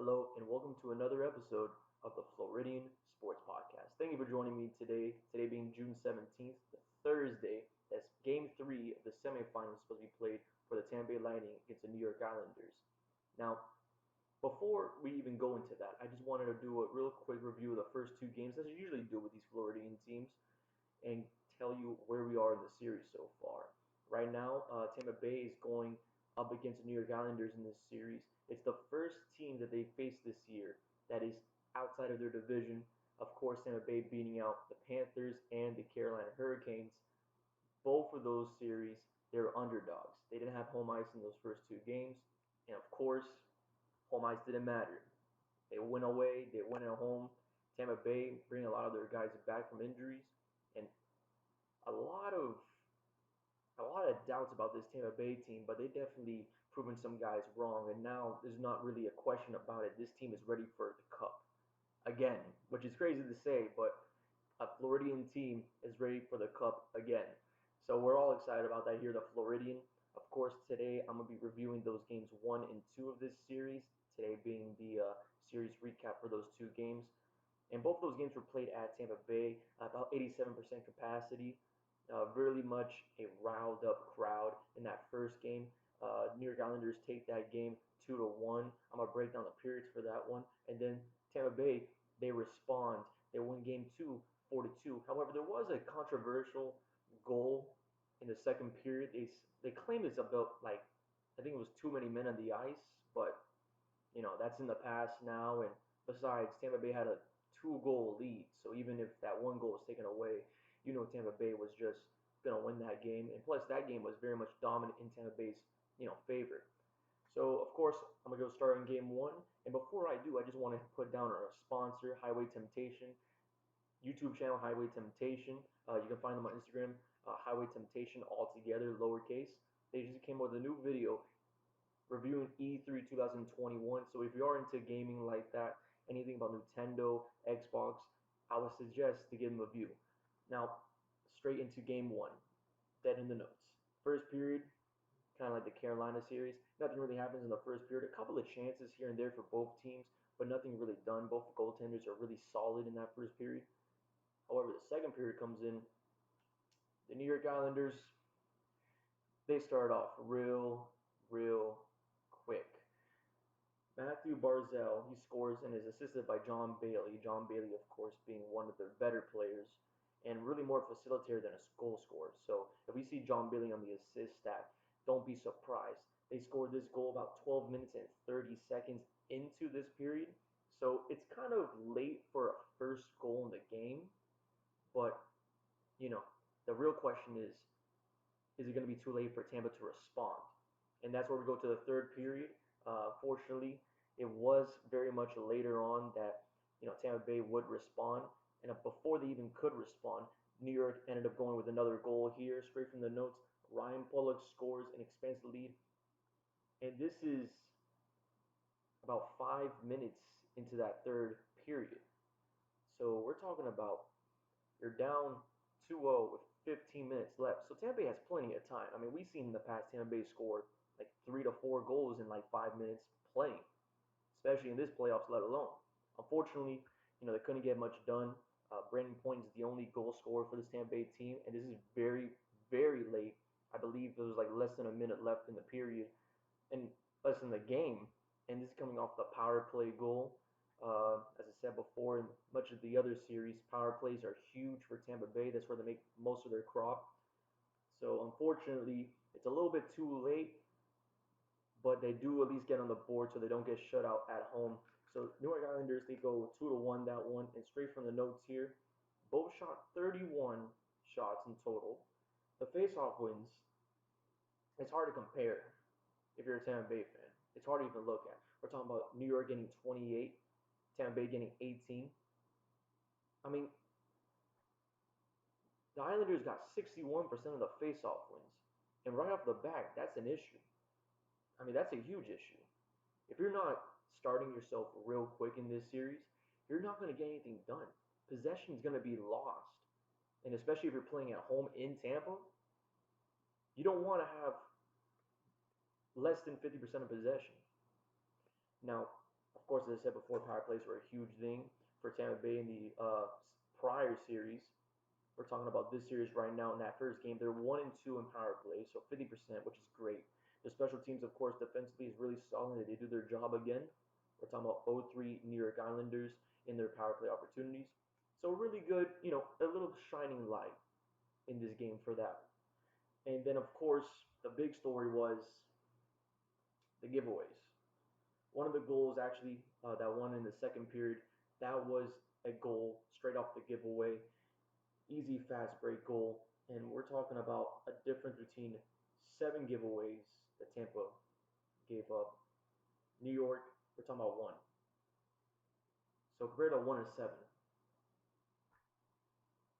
Hello, and welcome to another episode of the Floridian Sports Podcast. Thank you for joining me today. Today being June 17th, the Thursday, that's game three of the semifinals supposed to be played for the Tampa Bay Lightning against the New York Islanders. Now, before we even go into that, I just wanted to do a real quick review of the first two games, as I usually do with these Floridian teams, and tell you where we are in the series so far. Right now, Tampa Bay is going up against the New York Islanders in this series. It's the first team that they face this year that is outside of their division. Of course, Tampa Bay beating out the Panthers and the Carolina Hurricanes. Both of those series, they're underdogs. They didn't have home ice in those first two games. And of course, home ice didn't matter. They went away, they went at home. Tampa Bay bringing a lot of their guys back from injuries, and a lot of a lot of doubts about this Tampa Bay team, but they definitely proven some guys wrong, and now there's not really a question about it. This team is ready for the cup again, which is crazy to say, but a Floridian team is ready for the cup again. So we're all excited about that here, the Floridian. Of course, today I'm going to be reviewing those games one and two of this series, today being the series recap for those two games. And both of those games were played at Tampa Bay, about 87% capacity. Really much a riled up crowd in that first game. New York Islanders take that game 2-1. I'm gonna break down the periods for that one, and then Tampa Bay they respond. They win game two 4-2. However, there was a controversial goal in the second period. They claimed it's about like I think it was too many men on the ice, but that's in the past now. And besides, Tampa Bay had a two-goal lead, so even if that one goal was taken away, Tampa Bay was just gonna win that game. And plus, that game was very much dominant in Tampa Bay's favor. So of course, I'm gonna go start in game one. And before I do, I just want to put down our sponsor, Highway Temptation. YouTube channel Highway Temptation. You can find them on Instagram, Highway Temptation all together, lowercase. They just came up with a new video reviewing E3 2021. So if you are into gaming like that, anything about Nintendo, Xbox, I would suggest to give them a view. Now, straight into game one. Dead in the notes. First period, kind of like the Carolina series. Nothing really happens in the first period. A couple of chances here and there for both teams, but nothing really done. Both goaltenders are really solid in that first period. However, the second period comes in. The New York Islanders, they start off real quick. Matthew Barzal, he scores and is assisted by John Bailey. John Bailey, of course, being one of the better players and really more facilitator than a goal scorer. So if we see John Bailey on the assist stat, don't be surprised. They scored this goal about 12 minutes and 30 seconds into this period. So it's kind of late for a first goal in the game. But, the real question is it going to be too late for Tampa to respond? And that's where we go to the third period. Fortunately, it was very much later on that Tampa Bay would respond, and before they even could respond, New York ended up going with another goal here, straight from the notes. Ryan Pulock scores and expands the lead, and this is about 5 minutes into that third period. So we're talking about you're down 2-0 with 15 minutes left. So Tampa Bay has plenty of time. I mean, we've seen in the past Tampa Bay score like 3 to 4 goals in like 5 minutes playing, especially in this playoffs, let alone. Unfortunately, they couldn't get much done. Brandon Point is the only goal scorer for this Tampa Bay team, and this is very late. I believe there was like less than a minute left in the period, and less in the game. And this is coming off the power play goal. As I said before, in much of the other series, power plays are huge for Tampa Bay. That's where they make most of their crop. So unfortunately, it's a little bit too late, but they do at least get on the board so they don't get shut out at home. So New York Islanders, they go 2-1 that one, and straight from the notes here, both shot 31 shots in total. The face-off wins, it's hard to compare if you're a Tampa Bay fan. It's hard to even look at. We're talking about New York getting 28, Tampa Bay getting 18. I mean, the Islanders got 61% of the face-off wins. And right off the bat, that's an issue. I mean, that's a huge issue. If you're not starting yourself real quick in this series, you're not going to get anything done. Possession is going to be lost. And especially if you're playing at home in Tampa, you don't want to have less than 50% of possession. Now, Of course, as I said before, power plays were a huge thing for Tampa Bay in the prior series. We're talking about this series right now. In that first game, they're 1-2 in power play, so 50%, which is great. The special teams, of course, defensively is really solid. They do their job again. We're talking about 0-3 New York Islanders in their power play opportunities. So really good, a little shining light in this game for that. And then, of course, the big story was the giveaways. One of the goals, actually, that won in the second period, that was a goal straight off the giveaway. Easy, fast break goal. And we're talking about a difference between 7 giveaways that Tampa gave up. New York, we're talking about one. So compared to 1 and 7,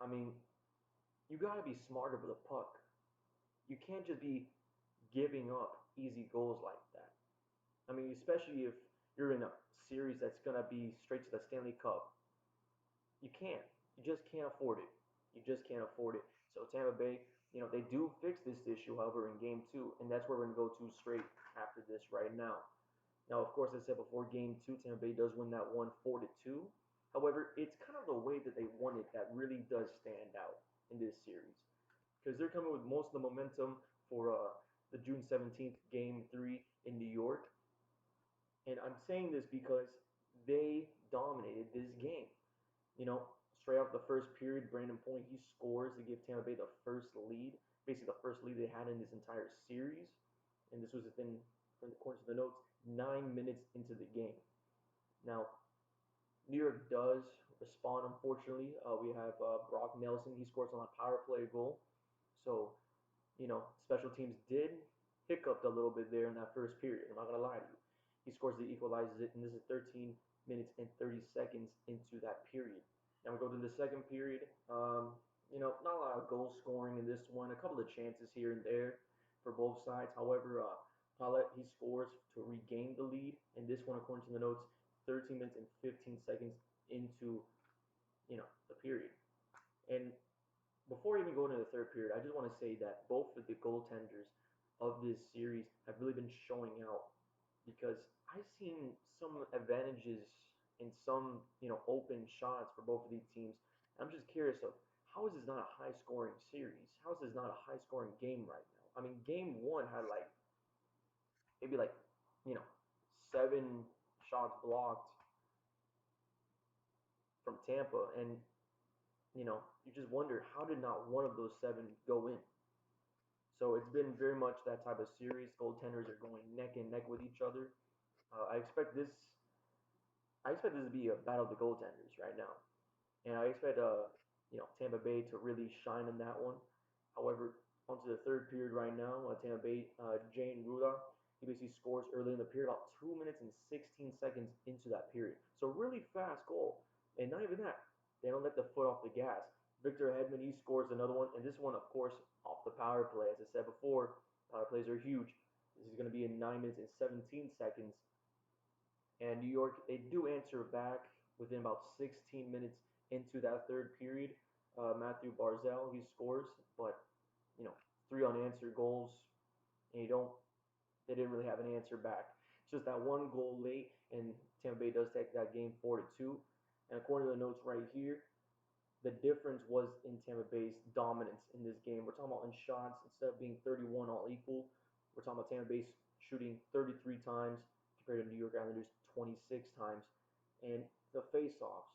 I mean, you got to be smarter with the puck. You can't just be giving up easy goals like that. I mean, especially if you're in a series that's going to be straight to the Stanley Cup. You can't. You just can't afford it. You just can't afford it. So Tampa Bay, they do fix this issue, however, in game two, and that's where we're going to go to straight after this right now. Now, of course, as I said before, game two, Tampa Bay does win that one 4-2. However, it's kind of the way that they won it that really does stand out in this series because they're coming with most of the momentum for the June 17th game three in New York. And I'm saying this because they dominated this game. Straight off the first period, Brandon Point, he scores to give Tampa Bay the first lead, basically the first lead they had in this entire series. And this was within, according to the notes, 9 minutes into the game. Now, New York does respond, unfortunately. We have Brock Nelson. He scores on a power play goal. So, special teams did hiccup a little bit there in that first period. I'm not going to lie to you. He scores the equalizes it, and this is 13 minutes and 30 seconds into that period. Now we go to the second period. Not a lot of goal scoring in this one. A couple of chances here and there for both sides. However, Paulette, he scores to regain the lead. And this one, according to the notes, 13 minutes and 15 seconds into, the period. And before even going into the third period, I just want to say that both of the goaltenders of this series have really been showing out because I've seen some advantages in some, open shots for both of these teams. I'm just curious of how is this not a high scoring series? How is this not a high scoring game right now? I mean, game one had maybe you know, 7 shots blocked from Tampa, and you just wonder how did not one of those 7 go in? So it's been very much that type of series. Goaltenders are going neck and neck with each other. Uh, I expect this. I expect this to be a battle of the goaltenders right now, and I expect Tampa Bay to really shine in that one. However, onto the third period right now, Tampa Bay Jane Ruda, he basically scores early in the period, about 2 minutes and 16 seconds into that period. So really fast goal, and not even that, they don't let the foot off the gas. Victor Hedman, he scores another one, and this one, of course, off the power play. As I said before, power plays are huge. This is going to be in 9 minutes and 17 seconds. And New York, they do answer back within about 16 minutes into that third period. Matthew Barzell, he scores, but 3 unanswered goals, and they didn't really have an answer back. It's just that one goal late, and Tampa Bay does take that game 4-2. And according to the notes right here, the difference was in Tampa Bay's dominance in this game. We're talking about in shots, instead of being 31 all equal, we're talking about Tampa Bay shooting 33 times compared to New York Islanders 26 times. And the face-offs,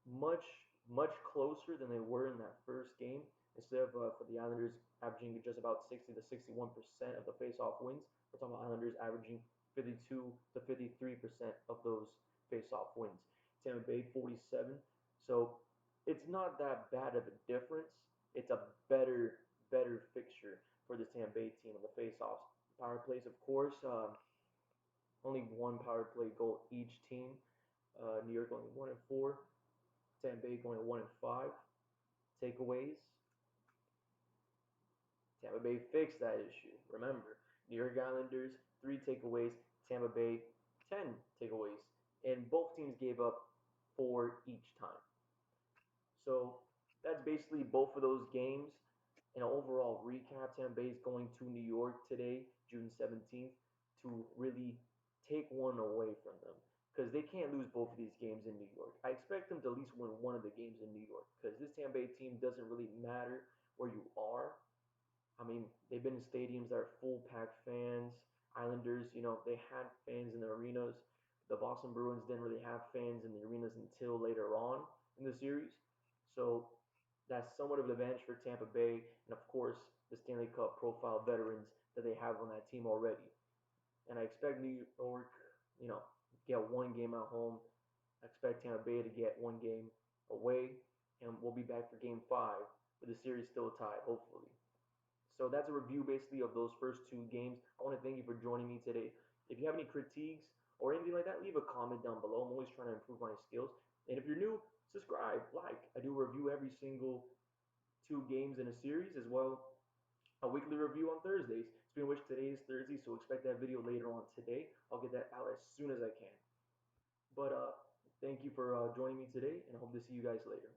much, much closer than they were in that first game. Instead of for the Islanders averaging just about 60 to 61% of the face-off wins, we're talking about Islanders averaging 52 to 53% of those face-off wins. Tampa Bay 47. So it's not that bad of a difference. It's a better fixture for this Tampa Bay team on the face-offs. Power plays, of course, only one power play goal each team. New York only 1-4. Tampa Bay going 1-5. Takeaways. Tampa Bay fixed that issue. Remember, New York Islanders 3 takeaways. Tampa Bay 10 takeaways, and both teams gave up 4 each time. So that's basically both of those games. In an overall recap, Tampa Bay is going to New York today, June 17th, to really take one away from them. because they can't lose both of these games in New York. I expect them to at least win one of the games in New York because this Tampa Bay team doesn't really matter where you are. I mean, they've been in stadiums that are full packed fans. Islanders, they had fans in the arenas. The Boston Bruins didn't really have fans in the arenas until later on in the series. So that's somewhat of an advantage for Tampa Bay. And of course, the Stanley Cup profile veterans that they have on that team already. And I expect New York, you know, get one game at home. I expect Tampa Bay to get one game away. And we'll be back for game five with the series still tied, hopefully. So that's a review basically of those first two games. I want to thank you for joining me today. If you have any critiques or anything like that, leave a comment down below. I'm always trying to improve my skills. And if you're new, subscribe, like. I do review every single two games in a series as well. A weekly review on Thursdays. Speaking of which, today is Thursday, so expect that video later on today. I'll get that out as soon as I can. But thank you for joining me today, and I hope to see you guys later.